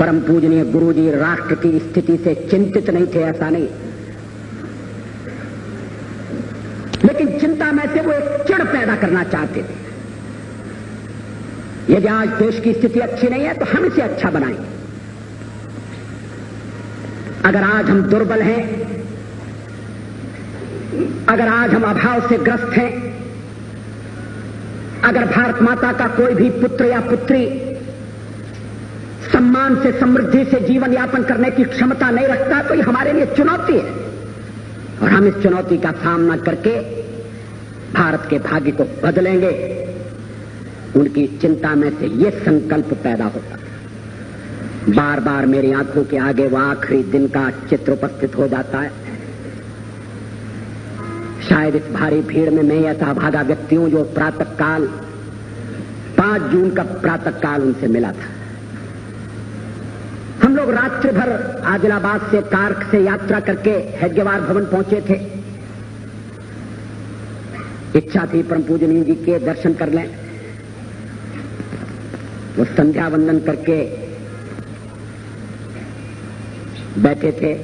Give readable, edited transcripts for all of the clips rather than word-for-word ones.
परम पूजनीय गुरुजी राष्ट्र की स्थिति से चिंतित नहीं थे, ऐसा नहीं, लेकिन चिंता में से वो एक चिढ़ पैदा करना चाहते थे। यदि आज देश की स्थिति अच्छी नहीं है तो हम इसे अच्छा बनाएंगे। अगर आज हम दुर्बल हैं, अगर आज हम अभाव से ग्रस्त हैं, अगर भारत माता का कोई भी पुत्र या पुत्री सम्मान से, समृद्धि से जीवन यापन करने की क्षमता नहीं रखता तो ये हमारे लिए चुनौती है, और हम इस चुनौती का सामना करके भारत के भाग्य को बदलेंगे। उनकी चिंता में से ये संकल्प पैदा होता। बार बार मेरी आंखों के आगे वो आखिरी दिन का चित्र उपस्थित हो जाता है। शायद इस भारी भीड़ में मैं ऐसा भागा व्यक्ति हूं जो प्रातःकाल 5 जून का प्रातःकाल उनसे मिला था। हम लोग रात्रि भर आदिलाबाद से कार्क से यात्रा करके हेडगेवार भवन पहुंचे थे। इच्छा थी परम पूजनीय जी के दर्शन कर लें। वो संध्या वंदन करके बैठे थे।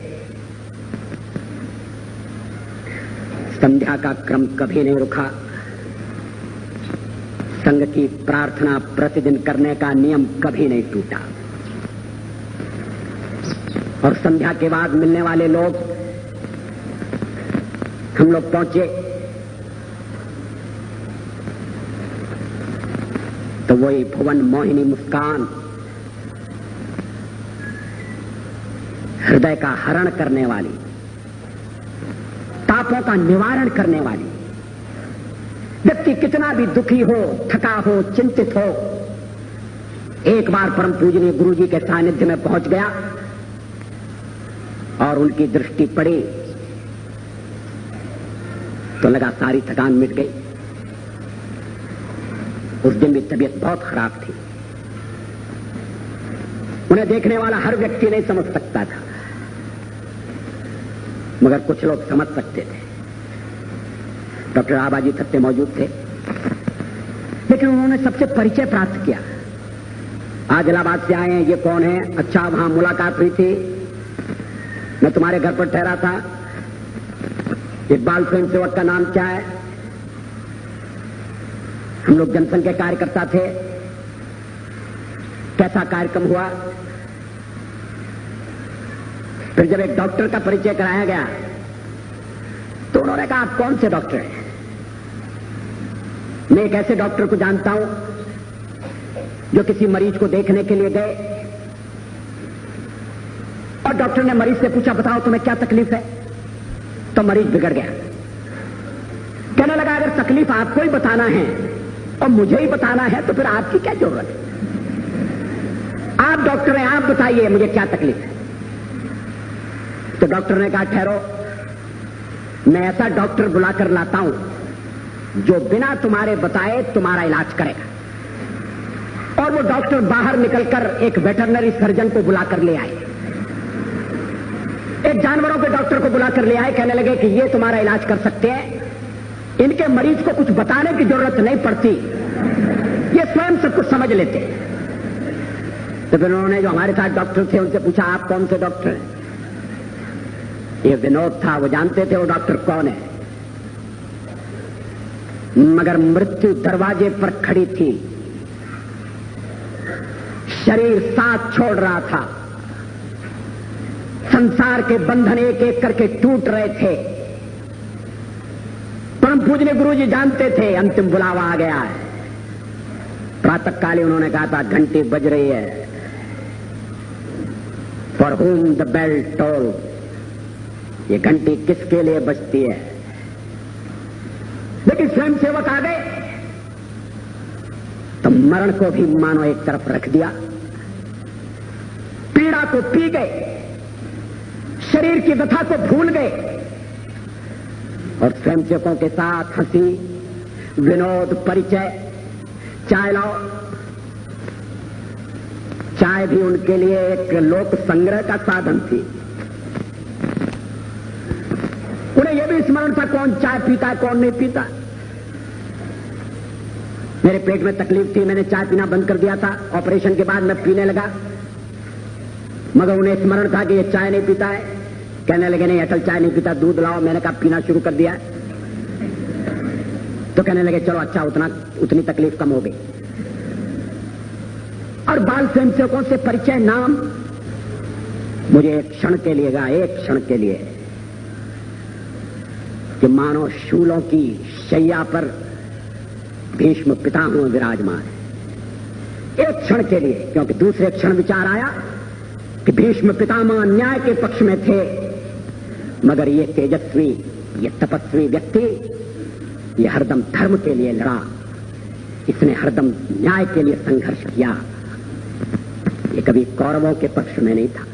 संध्या का क्रम कभी नहीं रुका। संघ की प्रार्थना प्रतिदिन करने का नियम कभी नहीं टूटा। और संध्या के बाद मिलने वाले लोग, हम लोग पहुंचे तो वही भुवन मोहिनी मुस्कान, हृदय का हरण करने वाली, तापों का निवारण करने वाली। व्यक्ति कितना भी दुखी हो, थका हो, चिंतित हो, एक बार परम पूजनीय गुरु जी के सानिध्य में पहुंच गया और उनकी दृष्टि पड़ी तो लगा सारी थकान मिट गई। उस दिन भी तबीयत बहुत खराब थी। उन्हें देखने वाला हर व्यक्ति नहीं समझ सकता था, मगर कुछ लोग समझ सकते थे। डॉक्टर आबाजी थत्ते मौजूद थे, लेकिन उन्होंने सबसे परिचय प्राप्त किया। आदिलाबाद से आए हैं, ये कौन है? अच्छा, वहां मुलाकात हुई थी, मैं तुम्हारे घर पर ठहरा था। इकबाल स्वयं सेवक का नाम क्या है? हम लोग जनसंघ के कार्यकर्ता थे। कैसा कार्यक्रम हुआ? फिर जब एक डॉक्टर का परिचय कराया गया तो उन्होंने कहा, आप कौन से डॉक्टर हैं? मैं एक ऐसे डॉक्टर को जानता हूं जो किसी मरीज को देखने के लिए गए और डॉक्टर ने मरीज से पूछा, बताओ तुम्हें क्या तकलीफ है? तो मरीज बिगड़ गया। कहने लगा, अगर तकलीफ आपको ही बताना है और मुझे ही बताना है तो फिर आपकी क्या जरूरत है? आप डॉक्टर हैं, आप बताइए मुझे क्या तकलीफ है। तो डॉक्टर ने कहा, ठहरो, मैं ऐसा डॉक्टर बुलाकर लाता हूं जो बिना तुम्हारे बताए तुम्हारा इलाज करेगा। और वो डॉक्टर बाहर निकलकर एक वेटरनरी सर्जन को बुलाकर ले आए, एक जानवरों के डॉक्टर को बुलाकर ले आए। कहने लगे कि ये तुम्हारा इलाज कर सकते हैं, इनके मरीज को कुछ बताने की जरूरत नहीं पड़ती, ये स्वयं सब कुछ समझ लेते। तो फिर उन्होंने जो हमारे साथ डॉक्टर थे उनसे पूछा, आप कौन से डॉक्टर हैं? ये विनोद था, वो जानते थे वो डॉक्टर कौन है। मगर मृत्यु दरवाजे पर खड़ी थी, शरीर साथ छोड़ रहा था, संसार के बंधन एक एक करके टूट रहे थे। परम पूजनीय गुरु जी जानते थे अंतिम बुलावा आ गया है। प्रातःकाली उन्होंने कहा था, घंटी बज रही है। For whom the bell toll, ये घंटी किसके लिए बजती है? लेकिन स्वयं सेवक आ गए तो मरण को भी मानो एक तरफ रख दिया, पीड़ा को पी गए, शरीर की व्यथा को भूल गए और स्वयं सेवकों के साथ हंसी, विनोद, परिचय। चाय लाओ। चाय भी उनके लिए एक लोक संग्रह का साधन थी। उन्हें यह भी स्मरण था कौन चाय पीता है, कौन नहीं पीता। मेरे पेट में तकलीफ थी, मैंने चाय पीना बंद कर दिया था। ऑपरेशन के बाद मैं पीने लगा। मगर उन्हें स्मरण था कि ये चाय नहीं पीता है। कहने लगे नहीं अटल चाय नहीं पीता, दूध लाओ। मैंने कहा पीना शुरू कर दिया। तो कहने लगे चलो अच्छा, उतनी तकलीफ कम हो गई। और बाल स्वयंसेवकों से परिचय नाम मुझे एक क्षण के लिए गा, एक क्षण के लिए, कि मानो शूलों की शैया पर भीष्म पितामह विराजमान है। एक क्षण के लिए, क्योंकि दूसरे क्षण विचार आया कि भीष्म पितामह न्याय के पक्ष में थे, मगर ये तेजस्वी, ये तपस्वी व्यक्ति, ये हरदम धर्म के लिए लड़ा, इसने हरदम न्याय के लिए संघर्ष किया, ये कभी कौरवों के पक्ष में नहीं था।